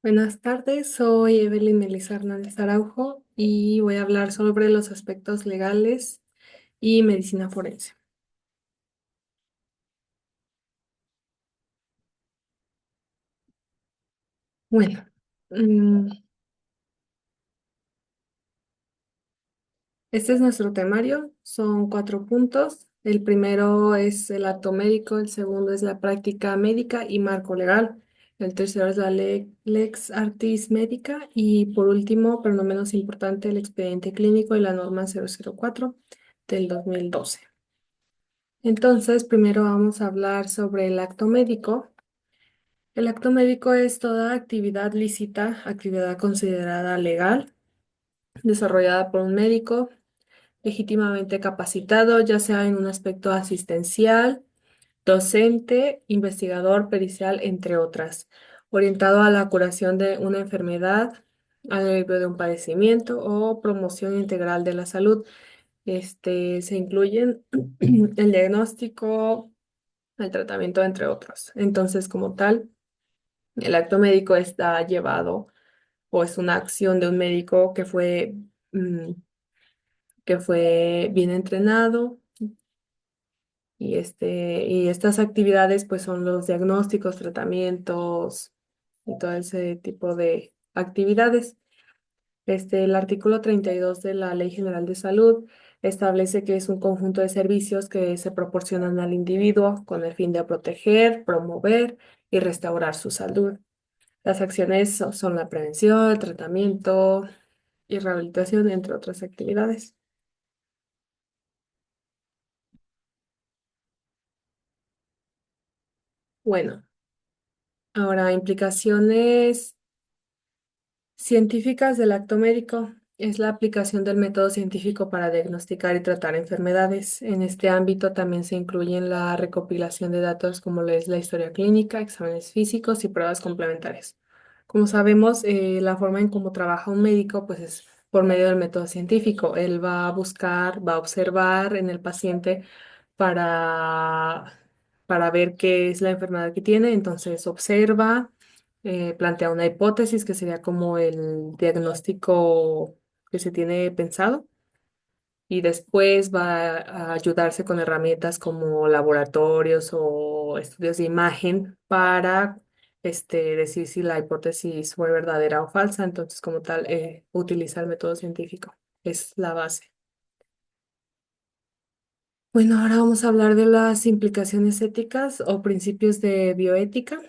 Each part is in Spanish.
Buenas tardes, soy Evelyn Melissa Hernández Araujo y voy a hablar sobre los aspectos legales y medicina forense. Bueno, mm, este es nuestro temario, son 4 puntos. El primero es el acto médico, el segundo es la práctica médica y marco legal, el tercero es la lex artis médica y por último, pero no menos importante, el expediente clínico y la norma 004 del 2012. Entonces, primero vamos a hablar sobre el acto médico. El acto médico es toda actividad lícita, actividad considerada legal, desarrollada por un médico legítimamente capacitado, ya sea en un aspecto asistencial, docente, investigador, pericial, entre otras, orientado a la curación de una enfermedad, al alivio de un padecimiento o promoción integral de la salud. Se incluyen el diagnóstico, el tratamiento, entre otros. Entonces, como tal, el acto médico está llevado o es una acción de un médico mm, que fue bien entrenado y estas actividades pues son los diagnósticos, tratamientos y todo ese tipo de actividades. El artículo 32 de la Ley General de Salud establece que es un conjunto de servicios que se proporcionan al individuo con el fin de proteger, promover y restaurar su salud. Las acciones son la prevención, el tratamiento y rehabilitación, entre otras actividades. Bueno, ahora implicaciones científicas del acto médico es la aplicación del método científico para diagnosticar y tratar enfermedades. En este ámbito también se incluyen la recopilación de datos como lo es la historia clínica, exámenes físicos y pruebas complementarias. Como sabemos, la forma en cómo trabaja un médico pues es por medio del método científico. Él va a buscar, va a observar en el paciente para, para ver qué es la enfermedad que tiene. Entonces observa, plantea una hipótesis que sería como el diagnóstico que se tiene pensado y después va a ayudarse con herramientas como laboratorios o estudios de imagen para decir si la hipótesis fue verdadera o falsa. Entonces, como tal, utiliza el método científico. Es la base. Bueno, ahora vamos a hablar de las implicaciones éticas o principios de bioética.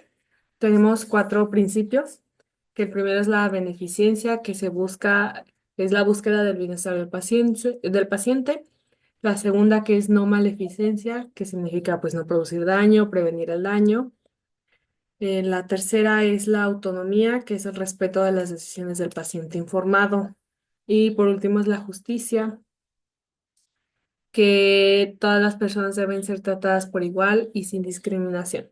Tenemos 4 principios, que el primero es la beneficencia, que es la búsqueda del bienestar del paciente. La segunda, que es no maleficencia, que significa pues no producir daño, prevenir el daño. La tercera es la autonomía, que es el respeto de las decisiones del paciente informado. Y por último es la justicia, que todas las personas deben ser tratadas por igual y sin discriminación.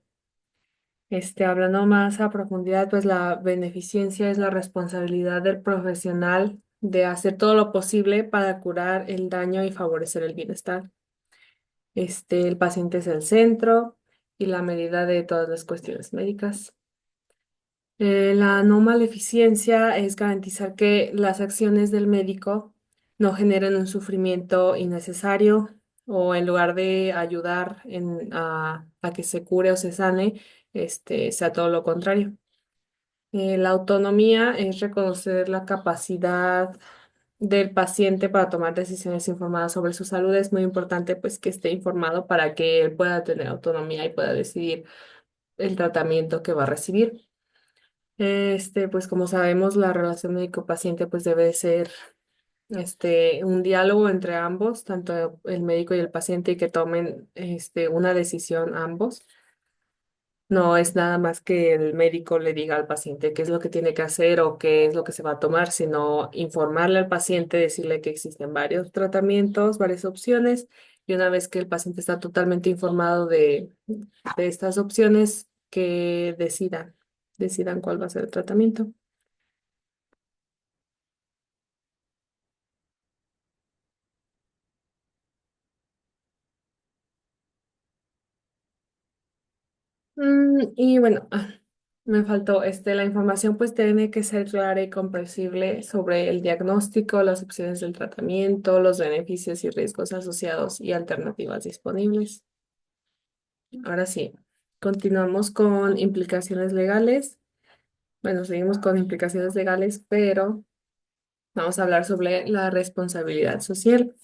Hablando más a profundidad, pues la beneficencia es la responsabilidad del profesional de hacer todo lo posible para curar el daño y favorecer el bienestar. El paciente es el centro y la medida de todas las cuestiones médicas. La no maleficencia es garantizar que las acciones del médico no generen un sufrimiento innecesario o en lugar de ayudar a que se cure o se sane, sea todo lo contrario. La autonomía es reconocer la capacidad del paciente para tomar decisiones informadas sobre su salud. Es muy importante pues que esté informado para que él pueda tener autonomía y pueda decidir el tratamiento que va a recibir. Pues como sabemos, la relación médico-paciente pues debe ser un diálogo entre ambos, tanto el médico y el paciente, y que tomen una decisión ambos. No es nada más que el médico le diga al paciente qué es lo que tiene que hacer o qué es lo que se va a tomar, sino informarle al paciente, decirle que existen varios tratamientos, varias opciones, y una vez que el paciente está totalmente informado de estas opciones, que decidan cuál va a ser el tratamiento. Y bueno, Me faltó, la información pues tiene que ser clara y comprensible sobre el diagnóstico, las opciones del tratamiento, los beneficios y riesgos asociados y alternativas disponibles. Ahora sí, continuamos con implicaciones legales. Bueno, seguimos con implicaciones legales, pero vamos a hablar sobre la responsabilidad social.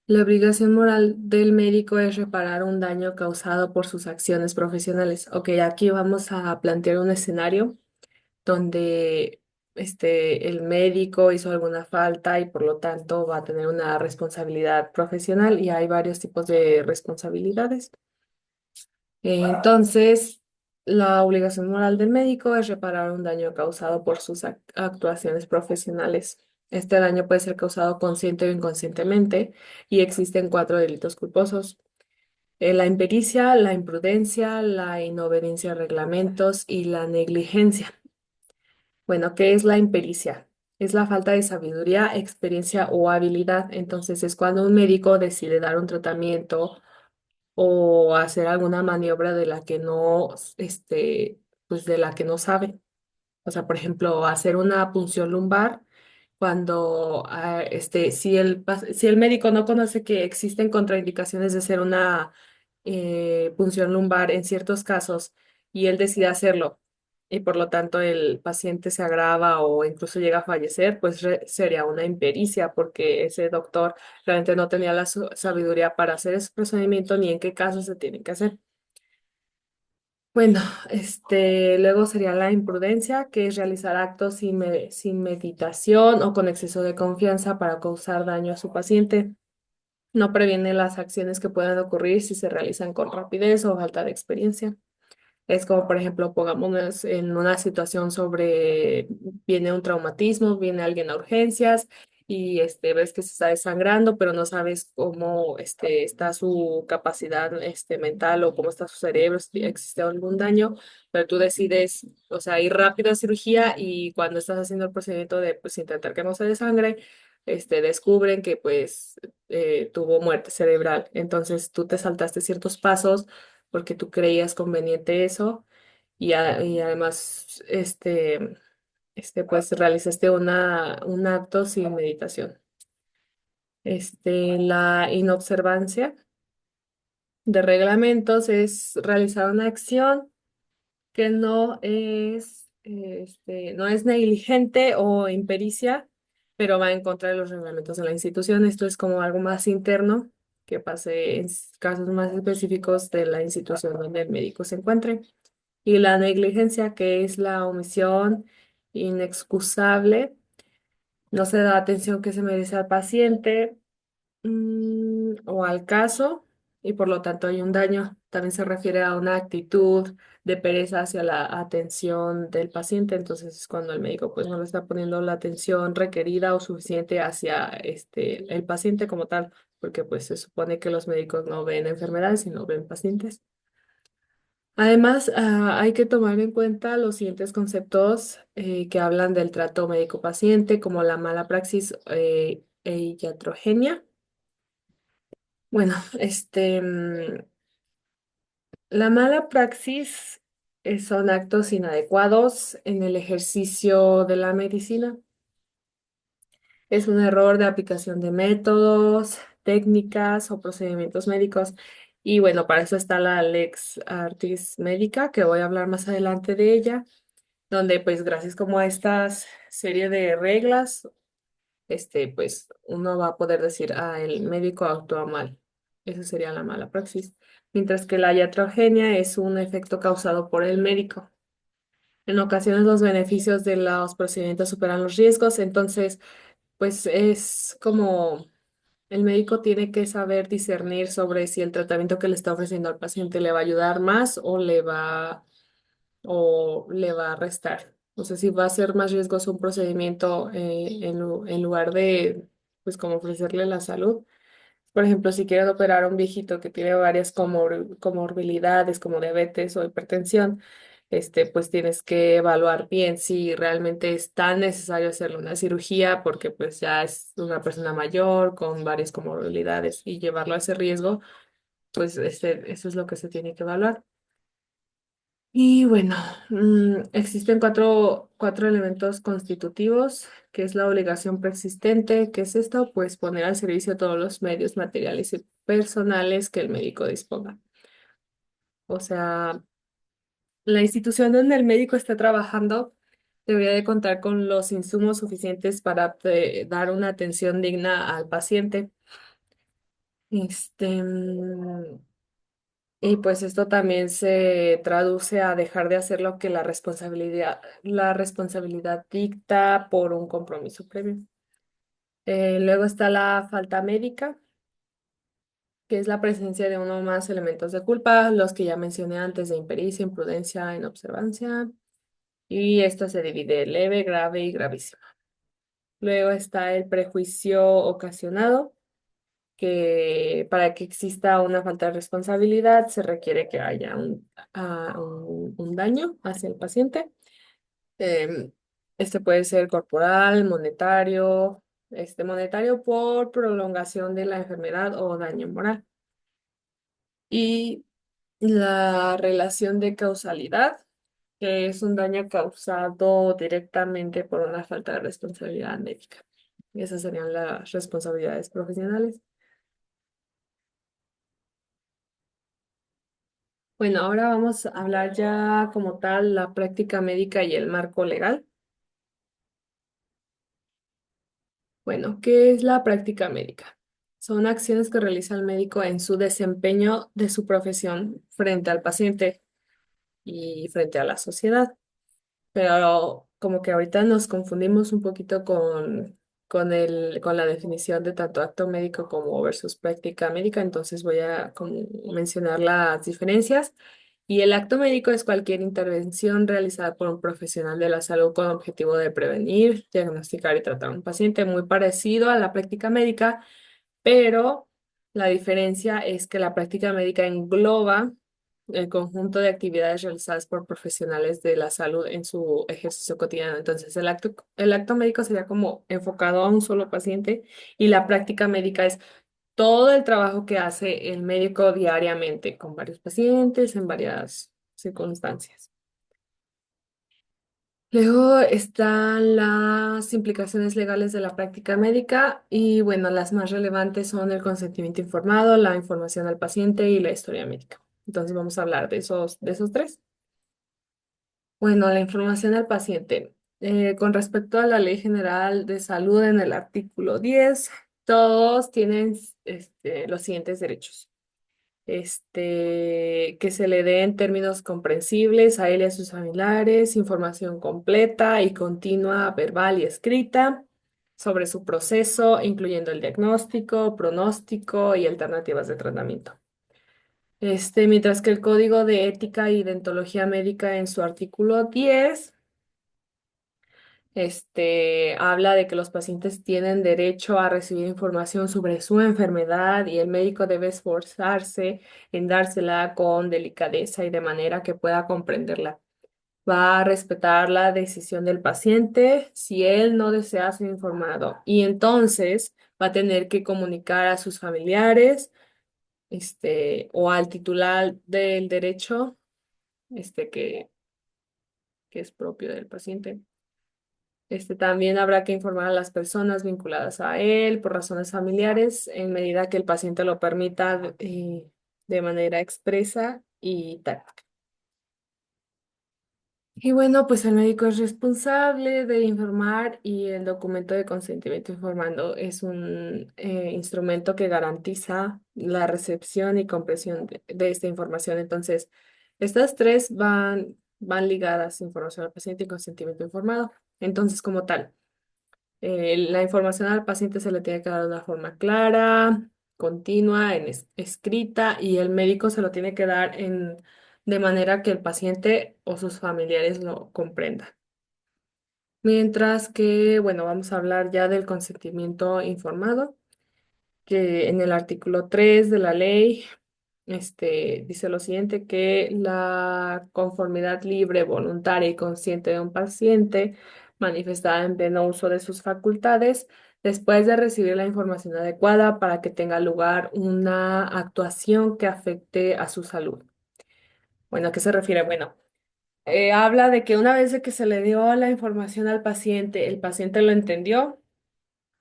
La obligación moral del médico es reparar un daño causado por sus acciones profesionales. Ok, aquí vamos a plantear un escenario donde el médico hizo alguna falta y por lo tanto va a tener una responsabilidad profesional y hay varios tipos de responsabilidades. Entonces, la obligación moral del médico es reparar un daño causado por sus actuaciones profesionales. Este daño puede ser causado consciente o inconscientemente y existen cuatro delitos culposos. La impericia, la imprudencia, la inobediencia a reglamentos y la negligencia. Bueno, ¿qué es la impericia? Es la falta de sabiduría, experiencia o habilidad. Entonces, es cuando un médico decide dar un tratamiento o hacer alguna maniobra de la que no, pues de la que no sabe. O sea, por ejemplo, hacer una punción lumbar cuando, si el médico no conoce que existen contraindicaciones de hacer una punción lumbar en ciertos casos y él decide hacerlo y por lo tanto el paciente se agrava o incluso llega a fallecer, pues sería una impericia porque ese doctor realmente no tenía la sabiduría para hacer ese procedimiento ni en qué casos se tiene que hacer. Bueno, luego sería la imprudencia, que es realizar actos sin meditación o con exceso de confianza para causar daño a su paciente. No previene las acciones que puedan ocurrir si se realizan con rapidez o falta de experiencia. Es como, por ejemplo, pongámonos en una situación sobre, viene un traumatismo, viene alguien a urgencias y ves que se está desangrando, pero no sabes cómo está su capacidad mental o cómo está su cerebro, si existe algún daño, pero tú decides, o sea, ir rápido a cirugía y cuando estás haciendo el procedimiento de pues intentar que no se desangre, descubren que pues tuvo muerte cerebral. Entonces tú te saltaste ciertos pasos porque tú creías conveniente eso y además pues realizaste un acto sin meditación. La inobservancia de reglamentos es realizar una acción que no es negligente o impericia, pero va en contra de los reglamentos de la institución. Esto es como algo más interno que pase en casos más específicos de la institución donde el médico se encuentre. Y la negligencia, que es la omisión inexcusable, no se da atención que se merece al paciente o al caso y por lo tanto hay un daño. También se refiere a una actitud de pereza hacia la atención del paciente. Entonces es cuando el médico pues no le está poniendo la atención requerida o suficiente hacia el paciente como tal, porque pues se supone que los médicos no ven enfermedades, sino ven pacientes. Además, hay que tomar en cuenta los siguientes conceptos que hablan del trato médico-paciente, como la mala praxis e iatrogenia. Bueno, la mala praxis son actos inadecuados en el ejercicio de la medicina. Es un error de aplicación de métodos, técnicas o procedimientos médicos. Y bueno, para eso está la Lex Artis Médica, que voy a hablar más adelante de ella, donde pues gracias como a estas serie de reglas, pues uno va a poder decir, el médico actúa mal. Eso sería la mala praxis. Mientras que la iatrogenia es un efecto causado por el médico. En ocasiones los beneficios de los procedimientos superan los riesgos, entonces pues es como el médico tiene que saber discernir sobre si el tratamiento que le está ofreciendo al paciente le va a ayudar más o le va a restar. O sea, si va a ser más riesgoso un procedimiento en lugar de, pues, como ofrecerle la salud. Por ejemplo, si quieren operar a un viejito que tiene varias comorbilidades como diabetes o hipertensión, pues tienes que evaluar bien si realmente es tan necesario hacerle una cirugía porque pues ya es una persona mayor con varias comorbilidades y llevarlo a ese riesgo, pues eso es lo que se tiene que evaluar. Y bueno, existen cuatro elementos constitutivos, que es la obligación preexistente. ¿Qué es esto? Pues poner al servicio todos los medios materiales y personales que el médico disponga. O sea, la institución donde el médico está trabajando debería de contar con los insumos suficientes para dar una atención digna al paciente. Este, y pues esto también se traduce a dejar de hacer lo que la responsabilidad dicta por un compromiso previo. Luego está la falta médica, que es la presencia de uno o más elementos de culpa, los que ya mencioné antes de impericia, imprudencia, inobservancia. Y esto se divide en leve, grave y gravísimo. Luego está el prejuicio ocasionado, que para que exista una falta de responsabilidad se requiere que haya un daño hacia el paciente. Em, este puede ser corporal, monetario, monetario por prolongación de la enfermedad o daño moral. Y la relación de causalidad, que es un daño causado directamente por una falta de responsabilidad médica. Esas serían las responsabilidades profesionales. Bueno, ahora vamos a hablar ya como tal la práctica médica y el marco legal. Bueno, ¿qué es la práctica médica? Son acciones que realiza el médico en su desempeño de su profesión frente al paciente y frente a la sociedad. Pero como que ahorita nos confundimos un poquito con la definición de tanto acto médico como versus práctica médica, entonces voy a como mencionar las diferencias. Y el acto médico es cualquier intervención realizada por un profesional de la salud con objetivo de prevenir, diagnosticar y tratar a un paciente, muy parecido a la práctica médica, pero la diferencia es que la práctica médica engloba el conjunto de actividades realizadas por profesionales de la salud en su ejercicio cotidiano. Entonces, el acto médico sería como enfocado a un solo paciente y la práctica médica es todo el trabajo que hace el médico diariamente con varios pacientes en varias circunstancias. Luego están las implicaciones legales de la práctica médica y bueno, las más relevantes son el consentimiento informado, la información al paciente y la historia médica. Entonces vamos a hablar de esos tres. Bueno, la información al paciente. Con respecto a la Ley General de Salud en el artículo 10, todos tienen los siguientes derechos. Que se le dé en términos comprensibles a él y a sus familiares, información completa y continua, verbal y escrita sobre su proceso, incluyendo el diagnóstico, pronóstico y alternativas de tratamiento. Mientras que el Código de Ética y Deontología Médica en su artículo 10 habla de que los pacientes tienen derecho a recibir información sobre su enfermedad y el médico debe esforzarse en dársela con delicadeza y de manera que pueda comprenderla. Va a respetar la decisión del paciente si él no desea ser informado y entonces va a tener que comunicar a sus familiares, o al titular del derecho, que es propio del paciente. También habrá que informar a las personas vinculadas a él por razones familiares en medida que el paciente lo permita de manera expresa y táctica. Y bueno, pues el médico es responsable de informar y el documento de consentimiento informando es un instrumento que garantiza la recepción y comprensión de esta información. Entonces, estas tres van ligadas, información al paciente y consentimiento informado. Entonces, como tal. La información al paciente se le tiene que dar de una forma clara, continua, escrita, y el médico se lo tiene que dar de manera que el paciente o sus familiares lo comprendan. Mientras que, bueno, vamos a hablar ya del consentimiento informado, que en el artículo 3 de la ley dice lo siguiente, que la conformidad libre, voluntaria y consciente de un paciente manifestada en pleno uso de sus facultades, después de recibir la información adecuada para que tenga lugar una actuación que afecte a su salud. Bueno, ¿a qué se refiere? Bueno, Habla de que una vez de que se le dio la información al paciente, el paciente lo entendió,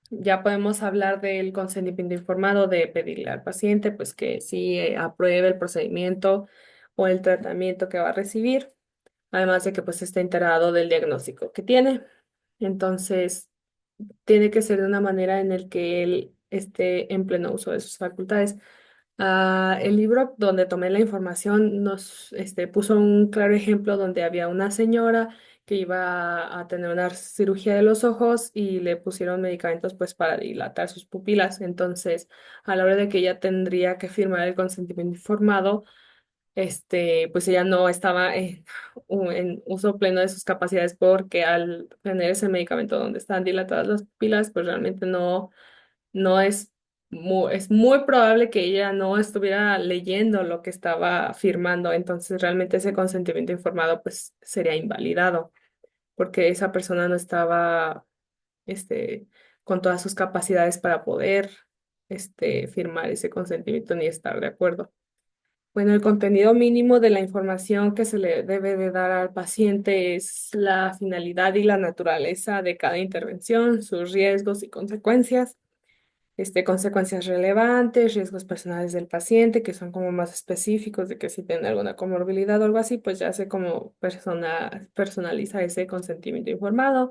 ya podemos hablar del consentimiento informado, de pedirle al paciente pues que sí apruebe el procedimiento o el tratamiento que va a recibir, además de que pues esté enterado del diagnóstico que tiene. Entonces, tiene que ser de una manera en el que él esté en pleno uso de sus facultades. El libro donde tomé la información nos puso un claro ejemplo donde había una señora que iba a tener una cirugía de los ojos y le pusieron medicamentos pues para dilatar sus pupilas. Entonces, a la hora de que ella tendría que firmar el consentimiento informado, pues ella no estaba en uso pleno de sus capacidades porque al tener ese medicamento donde están dilatadas las pupilas, pues realmente no es muy probable que ella no estuviera leyendo lo que estaba firmando, entonces realmente ese consentimiento informado pues sería invalidado porque esa persona no estaba este, con todas sus capacidades para poder firmar ese consentimiento ni estar de acuerdo. Bueno, el contenido mínimo de la información que se le debe de dar al paciente es la finalidad y la naturaleza de cada intervención, sus riesgos y consecuencias, consecuencias relevantes, riesgos personales del paciente, que son como más específicos de que si tiene alguna comorbilidad o algo así, pues ya se como personaliza ese consentimiento informado.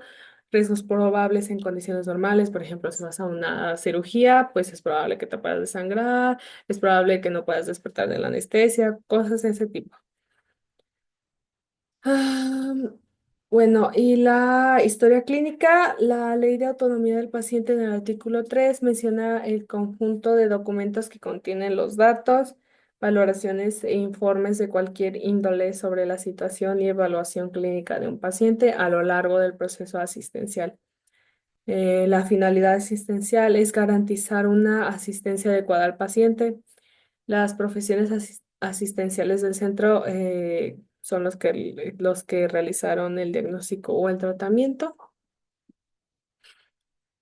Riesgos probables en condiciones normales, por ejemplo, si vas a una cirugía, pues es probable que te puedas desangrar, es probable que no puedas despertar de la anestesia, cosas de ese tipo. Ah, bueno, y la historia clínica, la ley de autonomía del paciente en el artículo 3 menciona el conjunto de documentos que contienen los datos, valoraciones e informes de cualquier índole sobre la situación y evaluación clínica de un paciente a lo largo del proceso asistencial. La finalidad asistencial es garantizar una asistencia adecuada al paciente. Las profesiones asistenciales del centro son los que realizaron el diagnóstico o el tratamiento.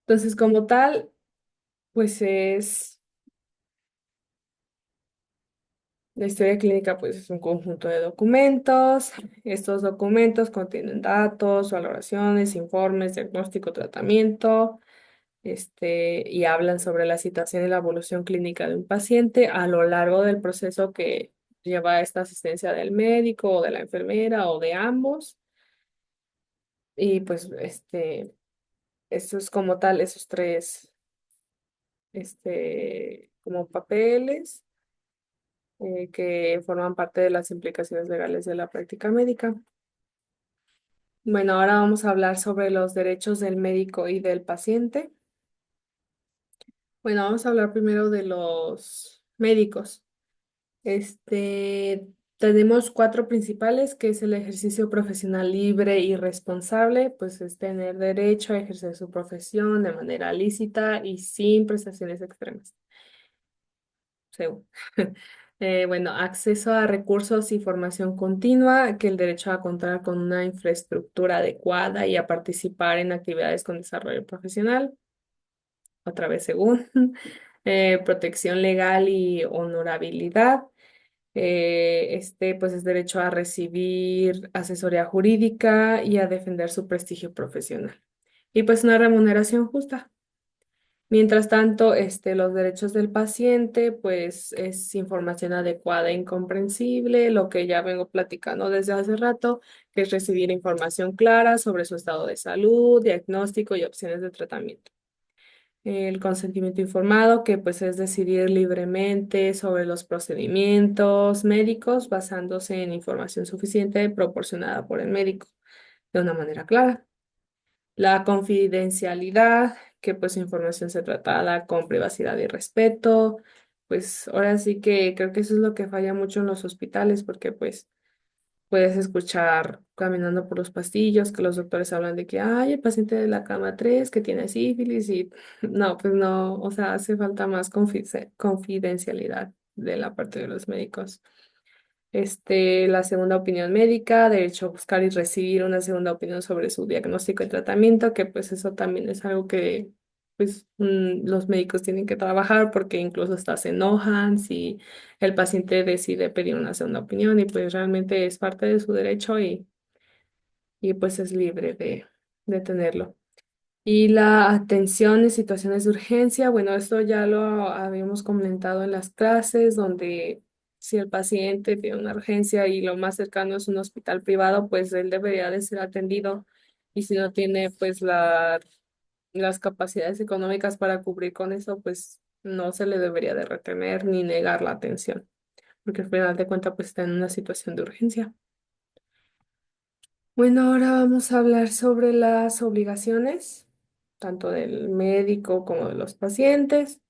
Entonces, como tal, pues la historia clínica, pues es un conjunto de documentos. Estos documentos contienen datos, valoraciones, informes, diagnóstico, tratamiento, y hablan sobre la situación y la evolución clínica de un paciente a lo largo del proceso que lleva esta asistencia del médico o de la enfermera o de ambos. Y pues eso es como tal, esos tres como papeles que forman parte de las implicaciones legales de la práctica médica. Bueno, ahora vamos a hablar sobre los derechos del médico y del paciente. Bueno, vamos a hablar primero de los médicos. Tenemos cuatro principales, que es el ejercicio profesional libre y responsable, pues es tener derecho a ejercer su profesión de manera lícita y sin prestaciones extremas. Según. Bueno, acceso a recursos y formación continua, que el derecho a contar con una infraestructura adecuada y a participar en actividades con desarrollo profesional, otra vez según. Protección legal y honorabilidad. Pues es derecho a recibir asesoría jurídica y a defender su prestigio profesional. Y pues una remuneración justa. Mientras tanto, los derechos del paciente, pues es información adecuada e incomprensible, lo que ya vengo platicando desde hace rato, que es recibir información clara sobre su estado de salud, diagnóstico y opciones de tratamiento. El consentimiento informado, que pues es decidir libremente sobre los procedimientos médicos basándose en información suficiente proporcionada por el médico de una manera clara. La confidencialidad, que pues información se tratada con privacidad y respeto. Pues ahora sí que creo que eso es lo que falla mucho en los hospitales porque pues puedes escuchar caminando por los pasillos que los doctores hablan de que hay el paciente de la cama 3 que tiene sífilis y no, pues no, o sea, hace falta más confidencialidad de la parte de los médicos. La segunda opinión médica, derecho a buscar y recibir una segunda opinión sobre su diagnóstico y tratamiento, que pues eso también es algo que pues los médicos tienen que trabajar porque incluso hasta se enojan si el paciente decide pedir una segunda opinión y pues realmente es parte de su derecho y y pues es libre de tenerlo. Y la atención en situaciones de urgencia, bueno, esto ya lo habíamos comentado en las clases, donde si el paciente tiene una urgencia y lo más cercano es un hospital privado, pues él debería de ser atendido. Y si no tiene pues las capacidades económicas para cubrir con eso, pues no se le debería de retener ni negar la atención, porque al final de cuentas pues está en una situación de urgencia. Bueno, ahora vamos a hablar sobre las obligaciones, tanto del médico como de los pacientes.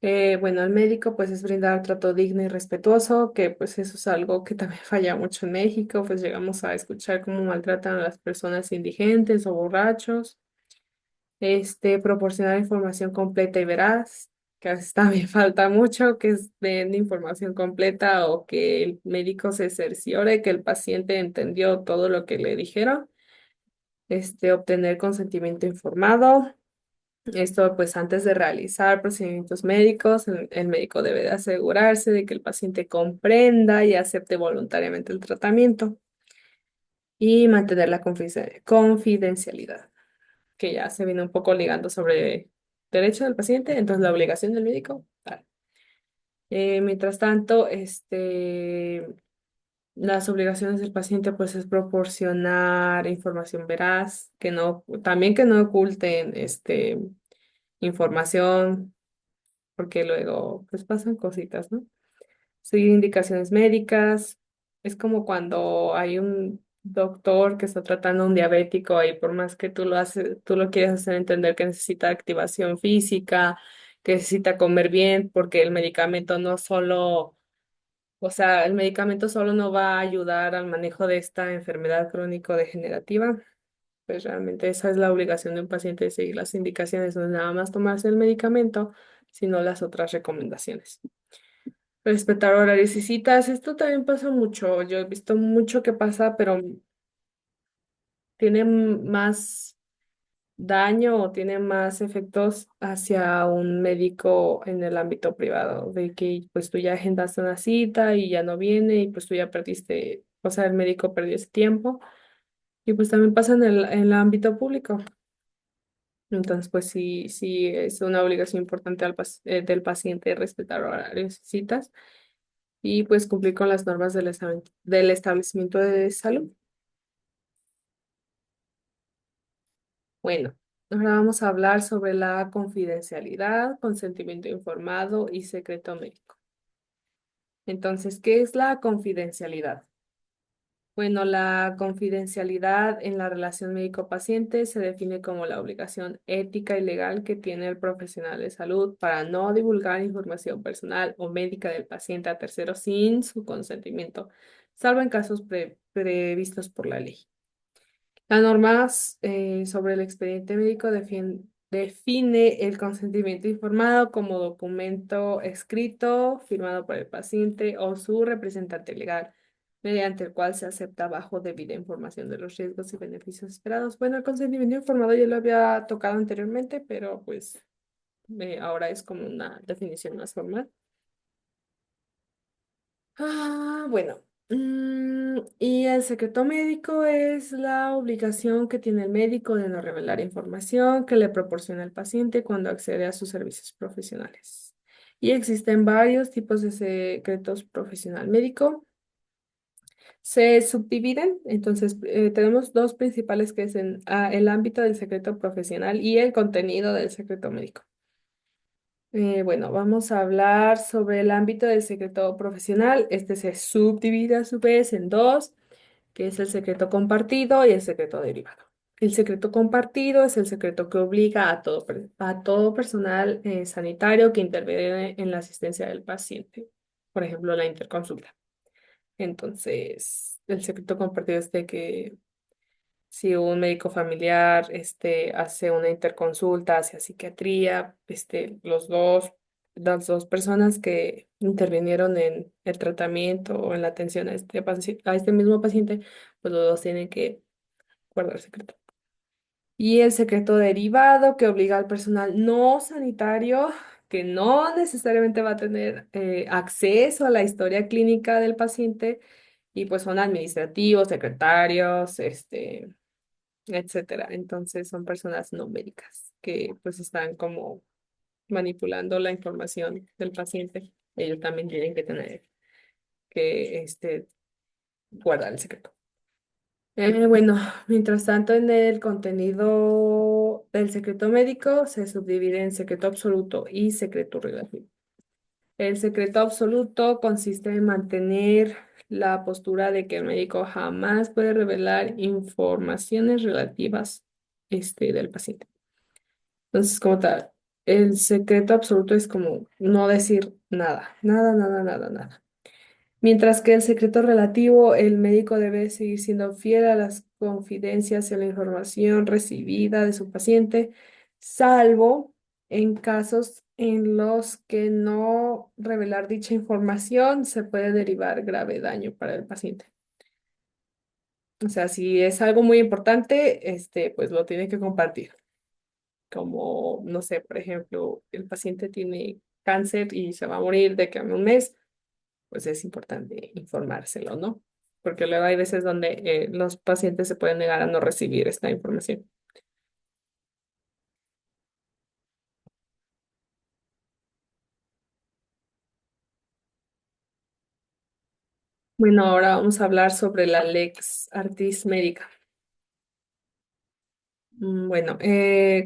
Bueno, el médico pues es brindar trato digno y respetuoso, que pues eso es algo que también falla mucho en México, pues llegamos a escuchar cómo maltratan a las personas indigentes o borrachos. Proporcionar información completa y veraz, que a veces también falta mucho, que es den información completa o que el médico se cerciore que el paciente entendió todo lo que le dijeron. Obtener consentimiento informado. Esto, pues antes de realizar procedimientos médicos, el médico debe de asegurarse de que el paciente comprenda y acepte voluntariamente el tratamiento y mantener la confidencialidad, que ya se viene un poco ligando sobre derecho del paciente, entonces la obligación del médico. Tal. Mientras tanto, las obligaciones del paciente pues es proporcionar información veraz, que no, también que no oculten información, porque luego pues pasan cositas, ¿no? Seguir indicaciones médicas. Es como cuando hay un doctor que está tratando a un diabético y por más que tú lo quieres hacer entender que necesita activación física, que necesita comer bien, porque el medicamento no solo, o sea, el medicamento solo no va a ayudar al manejo de esta enfermedad crónico-degenerativa. Pues realmente esa es la obligación de un paciente de seguir las indicaciones, no es nada más tomarse el medicamento, sino las otras recomendaciones. Respetar horarios y citas, esto también pasa mucho. Yo he visto mucho que pasa, pero tiene más daño o tiene más efectos hacia un médico en el ámbito privado, de que pues tú ya agendaste una cita y ya no viene y pues tú ya perdiste, o sea, el médico perdió ese tiempo y pues también pasa en el ámbito público. Entonces, pues sí, sí es una obligación importante del paciente respetar horarios y citas y pues cumplir con las normas del establecimiento de salud. Bueno, ahora vamos a hablar sobre la confidencialidad, consentimiento informado y secreto médico. Entonces, ¿qué es la confidencialidad? Bueno, la confidencialidad en la relación médico-paciente se define como la obligación ética y legal que tiene el profesional de salud para no divulgar información personal o médica del paciente a terceros sin su consentimiento, salvo en casos previstos por la ley. La norma sobre el expediente médico define el consentimiento informado como documento escrito, firmado por el paciente o su representante legal, mediante el cual se acepta bajo debida información de los riesgos y beneficios esperados. Bueno, el consentimiento informado ya lo había tocado anteriormente, pero pues ahora es como una definición más formal. Bueno. Y el secreto médico es la obligación que tiene el médico de no revelar información que le proporciona el paciente cuando accede a sus servicios profesionales. Y existen varios tipos de secretos profesional médico. Se subdividen, entonces tenemos dos principales que es el ámbito del secreto profesional y el contenido del secreto médico. Bueno, vamos a hablar sobre el ámbito del secreto profesional. Este se subdivide a su vez en dos, que es el secreto compartido y el secreto derivado. El secreto compartido es el secreto que obliga a todo personal sanitario que interviene en la asistencia del paciente, por ejemplo, la interconsulta. Entonces, el secreto compartido es de que si un médico familiar hace una interconsulta hacia psiquiatría, las dos personas que intervinieron en el tratamiento o en la atención a a este mismo paciente, pues los dos tienen que guardar secreto. Y el secreto derivado que obliga al personal no sanitario, que no necesariamente va a tener acceso a la historia clínica del paciente, y pues son administrativos, secretarios, etcétera. Entonces son personas no médicas que pues están como manipulando la información del paciente. Ellos también tienen que tener que guardar el secreto. Bueno, mientras tanto, en el contenido del secreto médico se subdivide en secreto absoluto y secreto relativo. El secreto absoluto consiste en mantener la postura de que el médico jamás puede revelar informaciones relativas del paciente. Entonces, como tal, el secreto absoluto es como no decir nada, nada, nada, nada, nada. Mientras que el secreto relativo, el médico debe seguir siendo fiel a las confidencias y a la información recibida de su paciente, salvo en casos en los que no revelar dicha información se puede derivar grave daño para el paciente. O sea, si es algo muy importante, pues lo tiene que compartir. Como, no sé, por ejemplo, el paciente tiene cáncer y se va a morir de que a un mes, pues es importante informárselo, ¿no? Porque luego hay veces donde los pacientes se pueden negar a no recibir esta información. Bueno, ahora vamos a hablar sobre la Lex Artis Médica. Bueno,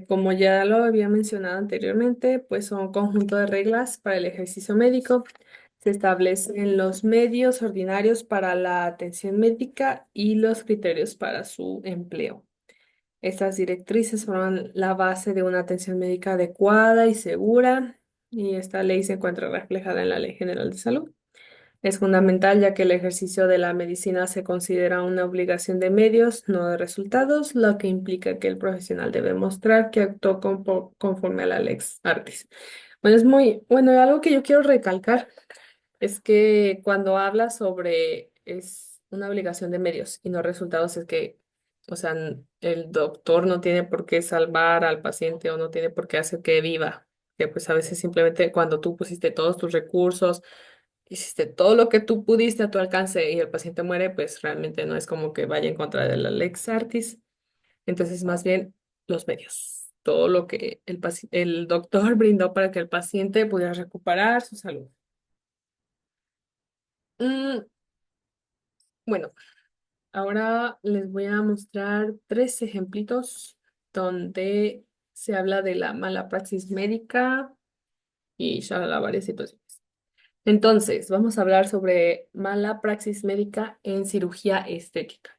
como ya lo había mencionado anteriormente, pues son un conjunto de reglas para el ejercicio médico. Se establecen los medios ordinarios para la atención médica y los criterios para su empleo. Estas directrices forman la base de una atención médica adecuada y segura, y esta ley se encuentra reflejada en la Ley General de Salud. Es fundamental ya que el ejercicio de la medicina se considera una obligación de medios, no de resultados, lo que implica que el profesional debe mostrar que actuó conforme a la lex artis. Bueno, es muy, bueno, algo que yo quiero recalcar es que cuando habla sobre es una obligación de medios y no resultados, es que, o sea, el doctor no tiene por qué salvar al paciente o no tiene por qué hacer que viva, que pues a veces simplemente cuando tú pusiste todos tus recursos, hiciste todo lo que tú pudiste a tu alcance y el paciente muere, pues realmente no es como que vaya en contra de la lex artis. Entonces, más bien los medios, todo lo que el doctor brindó para que el paciente pudiera recuperar su salud. Mm, bueno, ahora les voy a mostrar tres ejemplitos donde se habla de la mala praxis médica y ya varias situaciones. Entonces, vamos a hablar sobre mala praxis médica en cirugía estética.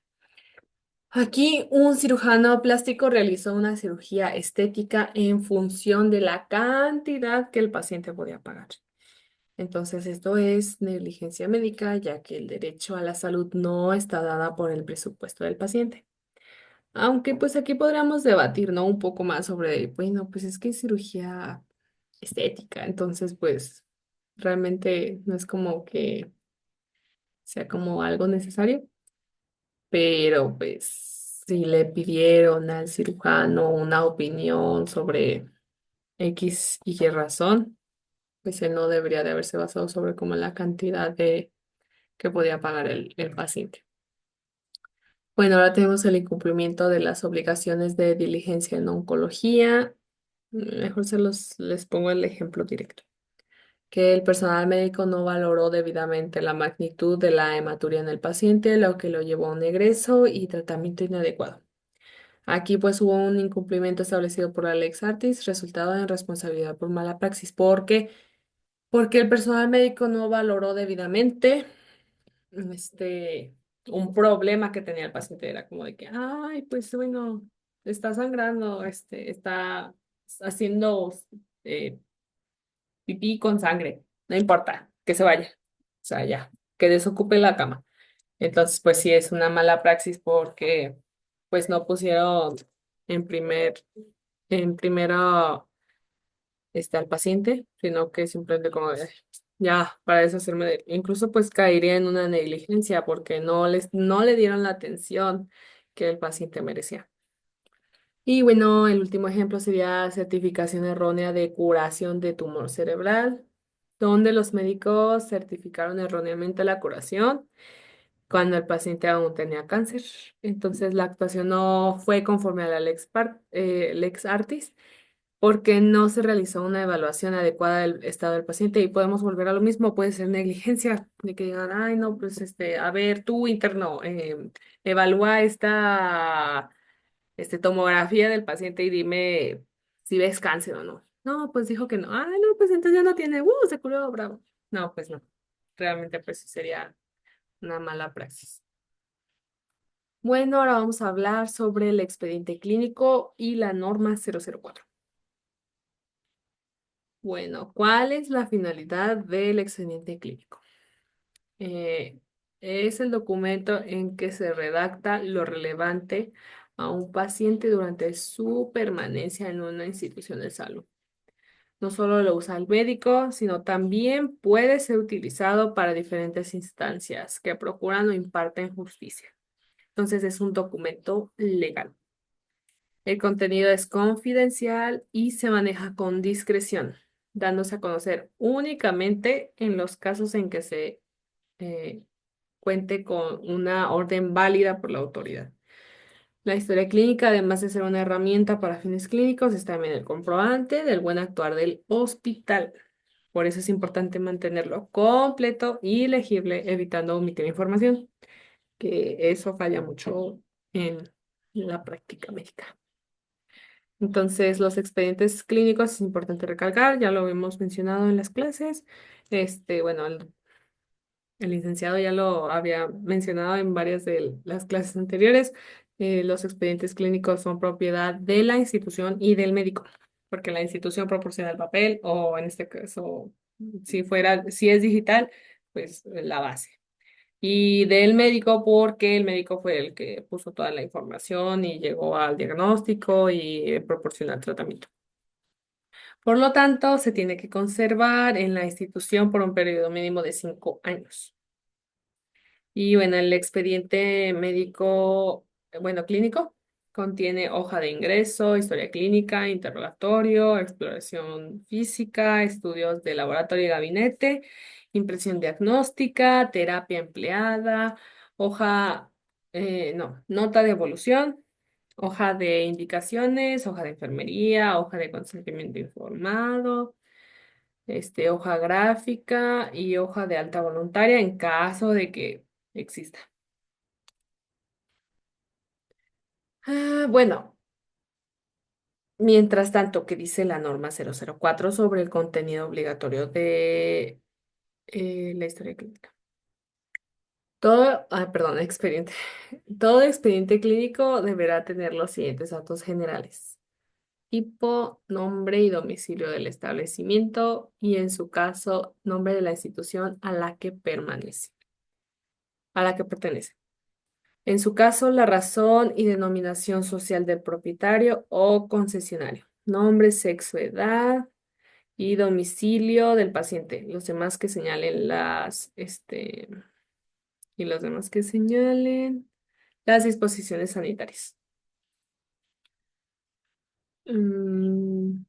Aquí un cirujano plástico realizó una cirugía estética en función de la cantidad que el paciente podía pagar. Entonces, esto es negligencia médica, ya que el derecho a la salud no está dada por el presupuesto del paciente. Aunque pues aquí podríamos debatir, ¿no? Un poco más sobre, bueno, pues es que es cirugía estética, entonces pues realmente no es como que sea como algo necesario, pero pues si le pidieron al cirujano una opinión sobre X y Y razón, pues él no debería de haberse basado sobre como la cantidad de que podía pagar el paciente. Bueno, ahora tenemos el incumplimiento de las obligaciones de diligencia en oncología. Mejor les pongo el ejemplo directo. Que el personal médico no valoró debidamente la magnitud de la hematuria en el paciente, lo que lo llevó a un egreso y tratamiento inadecuado. Aquí pues hubo un incumplimiento establecido por la Lex Artis, resultado en responsabilidad por mala praxis. ¿Por qué? Porque el personal médico no valoró debidamente este, un problema que tenía el paciente. Era como de que, ay, pues bueno, está sangrando, está haciendo eh, pipí con sangre, no importa, que se vaya, o sea, ya, que desocupe la cama. Entonces, pues sí, es una mala praxis porque pues no pusieron en en primera, al paciente, sino que simplemente como de, ya, para deshacerme de él. Incluso pues caería en una negligencia porque no le dieron la atención que el paciente merecía. Y bueno, el último ejemplo sería certificación errónea de curación de tumor cerebral, donde los médicos certificaron erróneamente la curación cuando el paciente aún tenía cáncer. Entonces la actuación no fue conforme a la Lex Artis porque no se realizó una evaluación adecuada del estado del paciente y podemos volver a lo mismo, puede ser negligencia, de que digan, ay, no, pues a ver, tú interno, evalúa esta tomografía del paciente y dime si ves cáncer o no. No, pues dijo que no. Ah, no, pues entonces ya no tiene. Se curó, bravo. No, pues no. Realmente, pues sí sería una mala praxis. Bueno, ahora vamos a hablar sobre el expediente clínico y la norma 004. Bueno, ¿cuál es la finalidad del expediente clínico? Eh, es el documento en que se redacta lo relevante a un paciente durante su permanencia en una institución de salud. No solo lo usa el médico, sino también puede ser utilizado para diferentes instancias que procuran o imparten justicia. Entonces es un documento legal. El contenido es confidencial y se maneja con discreción, dándose a conocer únicamente en los casos en que se eh, cuente con una orden válida por la autoridad. La historia clínica, además de ser una herramienta para fines clínicos, es también el comprobante del buen actuar del hospital. Por eso es importante mantenerlo completo y legible, evitando omitir información, que eso falla mucho en la práctica médica. Entonces, los expedientes clínicos es importante recalcar, ya lo hemos mencionado en las clases. Bueno, el licenciado ya lo había mencionado en varias de las clases anteriores. Los expedientes clínicos son propiedad de la institución y del médico, porque la institución proporciona el papel o en este caso, si es digital, pues la base. Y del médico porque el médico fue el que puso toda la información y llegó al diagnóstico y proporciona el tratamiento. Por lo tanto, se tiene que conservar en la institución por un periodo mínimo de 5 años. Y bueno, el expediente médico, bueno, clínico, contiene hoja de ingreso, historia clínica, interrogatorio, exploración física, estudios de laboratorio y gabinete, impresión diagnóstica, terapia empleada, hoja, no, nota de evolución, hoja de indicaciones, hoja de enfermería, hoja de consentimiento informado, hoja gráfica y hoja de alta voluntaria en caso de que exista. Bueno, mientras tanto, ¿qué dice la norma 004 sobre el contenido obligatorio de la historia clínica? Perdón, expediente. Todo expediente clínico deberá tener los siguientes datos generales: tipo, nombre y domicilio del establecimiento y, en su caso, nombre de la institución a la que pertenece. En su caso, la razón y denominación social del propietario o concesionario, nombre, sexo, edad y domicilio del paciente. Los demás que señalen y los demás que señalen las disposiciones sanitarias. Mm,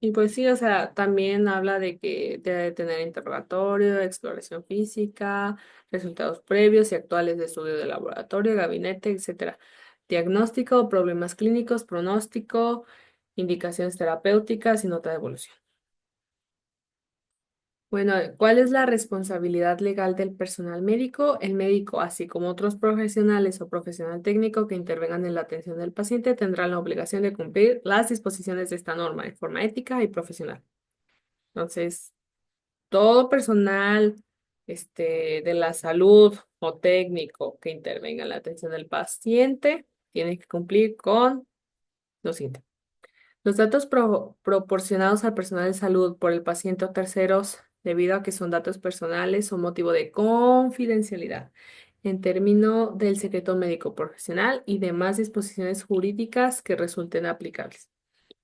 y pues sí, o sea, también habla de que debe tener interrogatorio, exploración física, resultados previos y actuales de estudio de laboratorio, gabinete, etcétera. Diagnóstico, problemas clínicos, pronóstico, indicaciones terapéuticas y nota de evolución. Bueno, ¿cuál es la responsabilidad legal del personal médico? El médico, así como otros profesionales o profesional técnico que intervengan en la atención del paciente, tendrá la obligación de cumplir las disposiciones de esta norma de forma ética y profesional. Entonces, todo personal, de la salud o técnico que intervenga en la atención del paciente tiene que cumplir con lo siguiente. Los datos proporcionados al personal de salud por el paciente o terceros, debido a que son datos personales, son motivo de confidencialidad en término del secreto médico profesional y demás disposiciones jurídicas que resulten aplicables.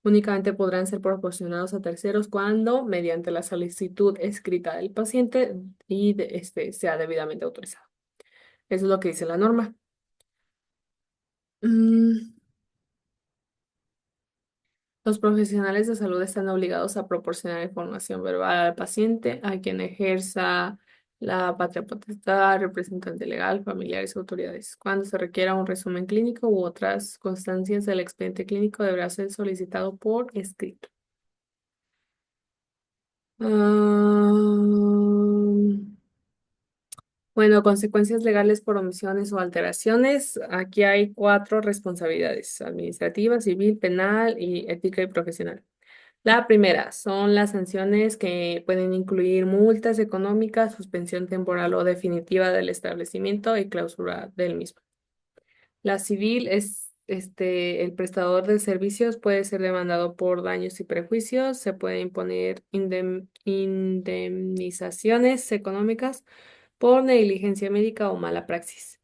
Únicamente podrán ser proporcionados a terceros cuando, mediante la solicitud escrita del paciente sea debidamente autorizado. Eso es lo que dice la norma. Mm, Los profesionales de salud están obligados a proporcionar información verbal al paciente, a quien ejerza La patria potestad, representante legal, familiares, autoridades. Cuando se requiera un resumen clínico u otras constancias del expediente clínico, deberá ser solicitado por escrito. Ah, bueno, consecuencias legales por omisiones o alteraciones. Aquí hay cuatro responsabilidades: administrativa, civil, penal y ética y profesional. La primera son las sanciones que pueden incluir multas económicas, suspensión temporal o definitiva del establecimiento y clausura del mismo. La civil es el prestador de servicios puede ser demandado por daños y perjuicios, se puede imponer indemnizaciones económicas por negligencia médica o mala praxis.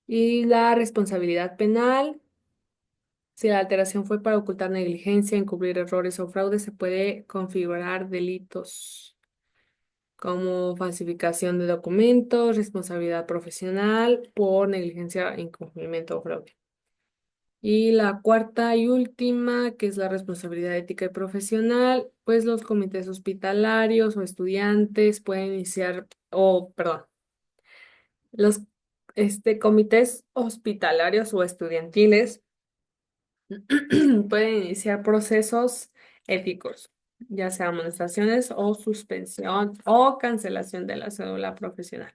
Y la responsabilidad penal, si la alteración fue para ocultar negligencia, encubrir errores o fraude, se puede configurar delitos como falsificación de documentos, responsabilidad profesional por negligencia, incumplimiento o fraude. Y la cuarta y última, que es la responsabilidad ética y profesional, pues los comités hospitalarios o estudiantes pueden iniciar, o perdón, los comités hospitalarios o estudiantiles pueden iniciar procesos éticos, ya sea amonestaciones o suspensión o cancelación de la cédula profesional.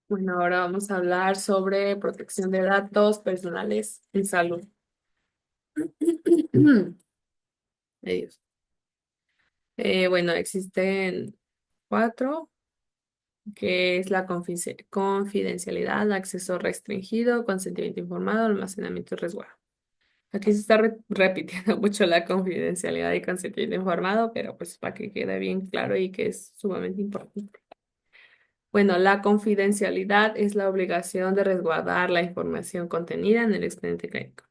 Bueno, ahora vamos a hablar sobre protección de datos personales en salud. Ellos. Bueno, existen cuatro, que es la confidencialidad, acceso restringido, consentimiento informado, almacenamiento y resguardo. Aquí se está repitiendo mucho la confidencialidad y consentimiento informado, pero pues para que quede bien claro y que es sumamente importante. Bueno, la confidencialidad es la obligación de resguardar la información contenida en el expediente clínico.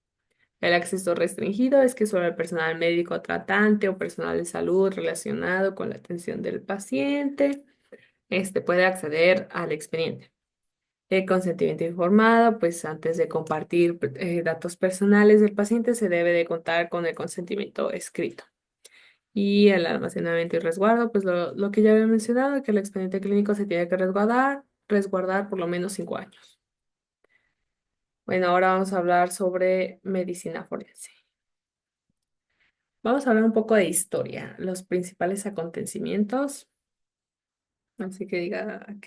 El acceso restringido es que solo el personal médico tratante o personal de salud relacionado con la atención del paciente puede acceder al expediente. El consentimiento informado, pues antes de compartir datos personales del paciente se debe de contar con el consentimiento escrito. Y el almacenamiento y resguardo, pues lo que ya había mencionado, que el expediente clínico se tiene que resguardar por lo menos 5 años. Bueno, ahora vamos a hablar sobre medicina forense. Vamos a hablar un poco de historia, los principales acontecimientos. Así que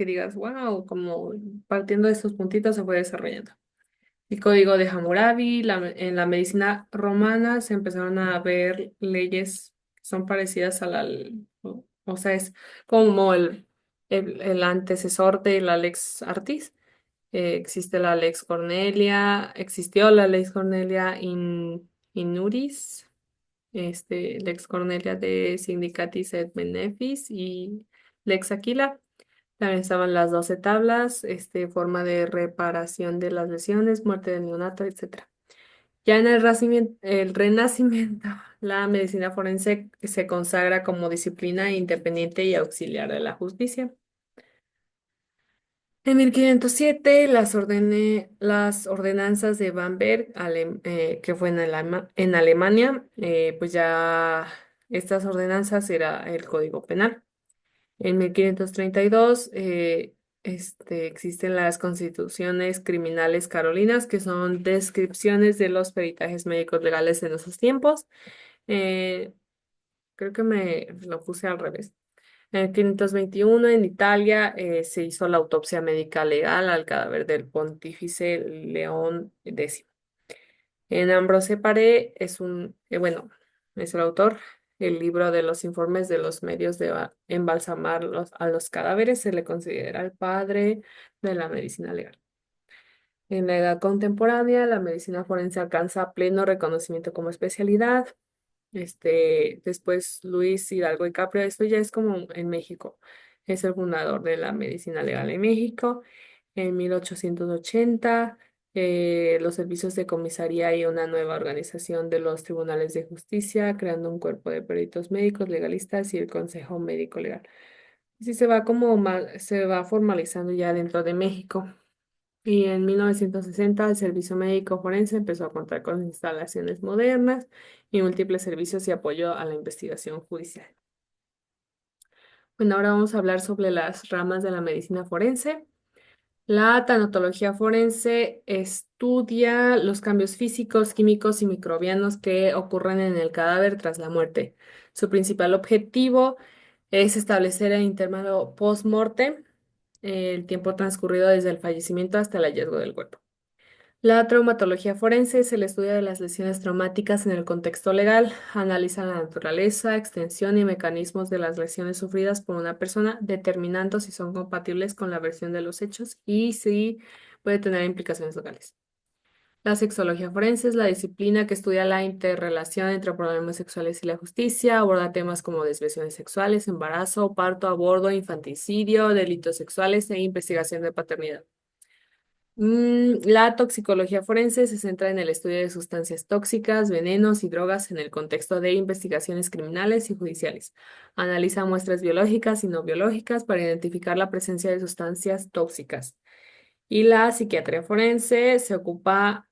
digas, wow, como partiendo de estos puntitos se fue desarrollando. El código de Hammurabi, en la medicina romana se empezaron a ver leyes que son parecidas a o sea, es como el antecesor de la Lex Artis. Existe la Lex Cornelia, existió la Lex Cornelia in Iuris, Lex Cornelia de Sindicatis et Beneficis y Lex Aquila. También estaban las 12 tablas, forma de reparación de las lesiones, muerte del neonato, etcétera. Ya en el Renacimiento, la medicina forense se consagra como disciplina independiente y auxiliar de la justicia. En 1507, las ordenanzas de Bamberg, que fue en Alemania, pues ya estas ordenanzas era el Código Penal. En 1532 existen las constituciones criminales carolinas, que son descripciones de los peritajes médicos legales en esos tiempos. Eh, Creo que me lo puse al revés. En 1521 en Italia se hizo la autopsia médica legal al cadáver del pontífice León X. En Ambrose Paré bueno, es el autor. El libro de los informes de los medios de embalsamar a los cadáveres se le considera el padre de la medicina legal. En la edad contemporánea, la medicina forense alcanza pleno reconocimiento como especialidad. Después Luis Hidalgo y Caprio, esto ya es como en México. Es el fundador de la medicina legal en México. En 1880, los servicios de comisaría y una nueva organización de los tribunales de justicia, creando un cuerpo de peritos médicos, legalistas y el Consejo Médico Legal. Así se va formalizando ya dentro de México. Y en 1960 el servicio médico forense empezó a contar con instalaciones modernas y múltiples servicios y apoyo a la investigación judicial. Bueno, ahora vamos a hablar sobre las ramas de la medicina forense. La tanatología forense estudia los cambios físicos, químicos y microbianos que ocurren en el cadáver tras la muerte. Su principal objetivo es establecer el intervalo post-mortem, el tiempo transcurrido desde el fallecimiento hasta el hallazgo del cuerpo. La traumatología forense es el estudio de las lesiones traumáticas en el contexto legal. Analiza la naturaleza, extensión y mecanismos de las lesiones sufridas por una persona, determinando si son compatibles con la versión de los hechos y si puede tener implicaciones legales. La sexología forense es la disciplina que estudia la interrelación entre problemas sexuales y la justicia. Aborda temas como desviaciones sexuales, embarazo, parto, aborto, infanticidio, delitos sexuales e investigación de paternidad. La toxicología forense se centra en el estudio de sustancias tóxicas, venenos y drogas en el contexto de investigaciones criminales y judiciales. Analiza muestras biológicas y no biológicas para identificar la presencia de sustancias tóxicas. Y la psiquiatría forense se ocupa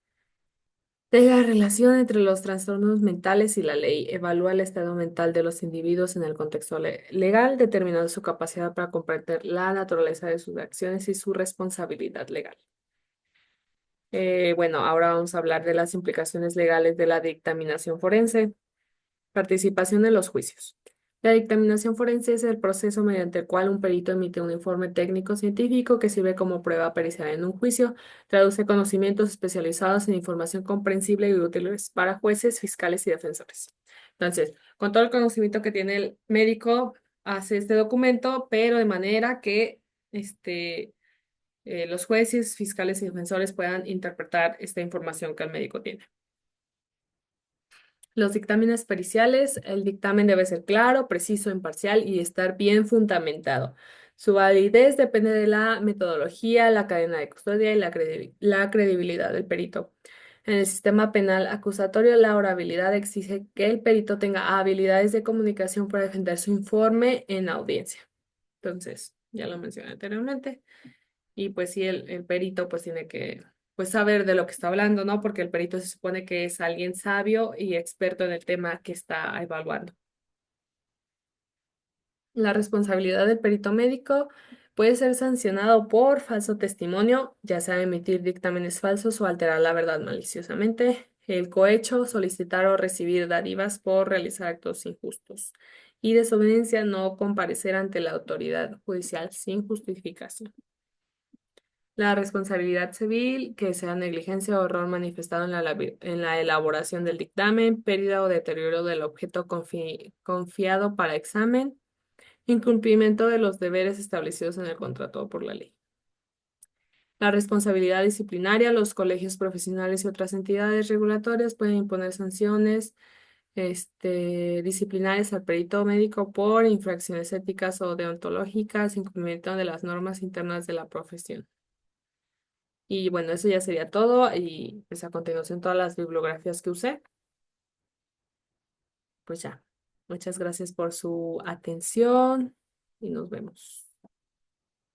de la relación entre los trastornos mentales y la ley. Evalúa el estado mental de los individuos en el contexto legal, determinando su capacidad para comprender la naturaleza de sus acciones y su responsabilidad legal. Bueno, ahora vamos a hablar de las implicaciones legales de la dictaminación forense. Participación en los juicios. La dictaminación forense es el proceso mediante el cual un perito emite un informe técnico científico que sirve como prueba pericial en un juicio, traduce conocimientos especializados en información comprensible y útiles para jueces, fiscales y defensores. Entonces, con todo el conocimiento que tiene el médico, hace este documento, pero de manera que los jueces, fiscales y defensores puedan interpretar esta información que el médico tiene. Los dictámenes periciales, el dictamen debe ser claro, preciso, imparcial y estar bien fundamentado. Su validez depende de la metodología, la cadena de custodia y la credibilidad del perito. En el sistema penal acusatorio, la orabilidad exige que el perito tenga habilidades de comunicación para defender su informe en audiencia. Entonces, ya lo mencioné anteriormente. Y pues sí, el perito pues tiene que pues saber de lo que está hablando, ¿no? Porque el perito se supone que es alguien sabio y experto en el tema que está evaluando. La responsabilidad del perito médico puede ser sancionado por falso testimonio, ya sea emitir dictámenes falsos o alterar la verdad maliciosamente, el cohecho, solicitar o recibir dádivas por realizar actos injustos y desobediencia, no comparecer ante la autoridad judicial sin justificación. La responsabilidad civil, que sea negligencia o error manifestado en la elaboración del dictamen, pérdida o deterioro del objeto confiado para examen, incumplimiento de los deberes establecidos en el contrato o por la ley. La responsabilidad disciplinaria, los colegios profesionales y otras entidades regulatorias pueden imponer sanciones disciplinarias al perito médico por infracciones éticas o deontológicas, incumplimiento de las normas internas de la profesión. Y bueno, eso ya sería todo. Y pues a continuación todas las bibliografías que usé. Pues ya. Muchas gracias por su atención y nos vemos.